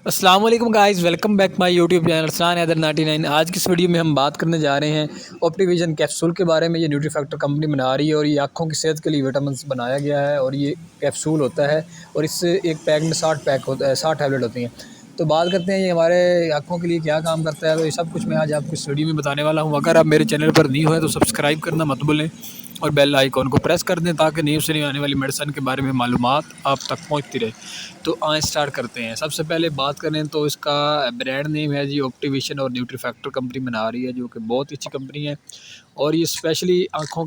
السلام علیکم guys, welcome back my YouTube channel Sinan Haider 99۔ آج کی اس ویڈیو میں ہم بات کرنے جا رہے ہیں آپٹی ویژن کیپسول کے بارے میں۔ یہ نیوٹری فیکٹر کمپنی بنا رہی ہے اور یہ آنکھوں کی صحت کے لیے وٹامنس بنایا گیا ہے اور یہ کیپسول ہوتا ہے اور اس سے ایک پیک میں 60 ٹیبلٹ ہوتی ہیں۔ تو بات کرتے ہیں یہ ہمارے آنکھوں کے لیے کیا کام کرتا ہے، تو یہ سب کچھ میں آج آپ کو اس ویڈیو میں بتانے والا ہوں۔ اگر آپ میرے چینل پر نہیں ہوئے تو سبسکرائب کرنا مت بھولیں اور بیل آئیکن کو پریس کر دیں تاکہ نیو سے آنے والی میڈیسن کے بارے میں معلومات آپ تک پہنچتی رہے۔ تو آئیں سٹارٹ کرتے ہیں۔ سب سے پہلے بات کریں تو اس کا برانڈ نیم ہے جی آپٹی ویژن اور نیوٹری فیکٹر کمپنی بنا رہی ہے، جو کہ بہت ہی اچھی کمپنی ہے اور یہ اسپیشلی آنکھوں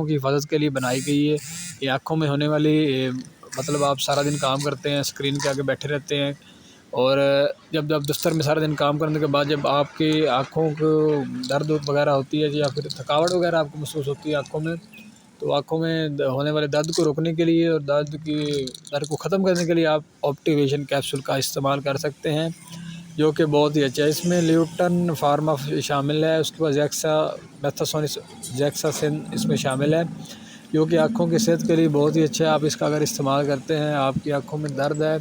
کی حفاظت کے لیے بنائی گئی ہے۔ یہ آنکھوں میں ہونے والی مطلب آپ سارا دن کام کرتے ہیں، اسکرین کے آگے بیٹھے رہتے ہیں اور جب دفتر میں سارا دن کام کرنے کے بعد جب آپ کی آنکھوں کو درد وغیرہ ہوتی ہے یا پھر تھکاوٹ وغیرہ آپ کو محسوس ہوتی ہے آنکھوں میں، تو آنکھوں میں ہونے والے درد کو روکنے کے لیے اور درد کو ختم کرنے کے لیے آپ آپٹی ویژن کیپسول کا استعمال کر سکتے ہیں، جو کہ بہت ہی اچھا ہے۔ اس میں لیوٹن فارما شامل ہے، اس کے بعد زیکساسن اس میں شامل ہے، جو کہ آنکھوں کی صحت کے لیے بہت ہی اچھا ہے۔ آپ اس کا اگر استعمال کرتے ہیں، آپ کی آنکھوں میں درد ہے،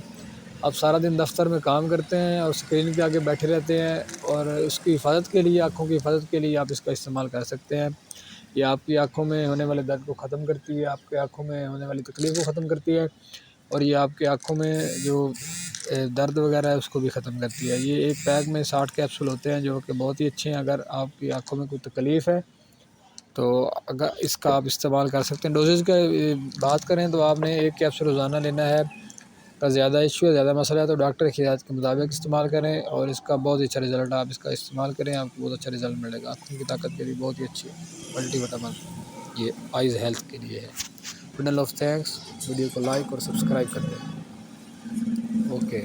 آپ سارا دن دفتر میں کام کرتے ہیں اور اسکرین کے آگے بیٹھے رہتے ہیں، اور اس کی حفاظت کے لیے، آنکھوں کی حفاظت کے لیے آپ اس کا استعمال کر سکتے ہیں۔ یہ آپ کی آنکھوں میں ہونے والے درد کو ختم کرتی ہے، آپ کی آنکھوں میں ہونے والی تکلیف کو ختم کرتی ہے اور یہ آپ کی آنکھوں میں جو درد وغیرہ ہے اس کو بھی ختم کرتی ہے۔ یہ ایک پیک میں 60 کیپسول ہوتے ہیں، جو کہ بہت ہی اچھے ہیں۔ اگر آپ کی آنکھوں میں کوئی تکلیف ہے تو اگر اس کا آپ استعمال کر سکتے ہیں۔ ڈوزز کا بات کریں تو آپ نے ایک کیپسول روزانہ لینا ہے۔ کا زیادہ ایشو ہے، زیادہ مسئلہ ہے تو ڈاکٹر کی ہدایت کے مطابق استعمال کریں اور اس کا بہت اچھا رزلٹ، آپ اس کا استعمال کریں، آپ کو بہت اچھا رزلٹ ملے گا۔ آنکھوں کی طاقت کے لیے بہت ہی اچھی ملٹی وٹامن یہ آئیز ہیلتھ کے لیے ہے۔ بنڈل آف تھینکس، ویڈیو کو لائک اور سبسکرائب کر دیں۔ اوکے۔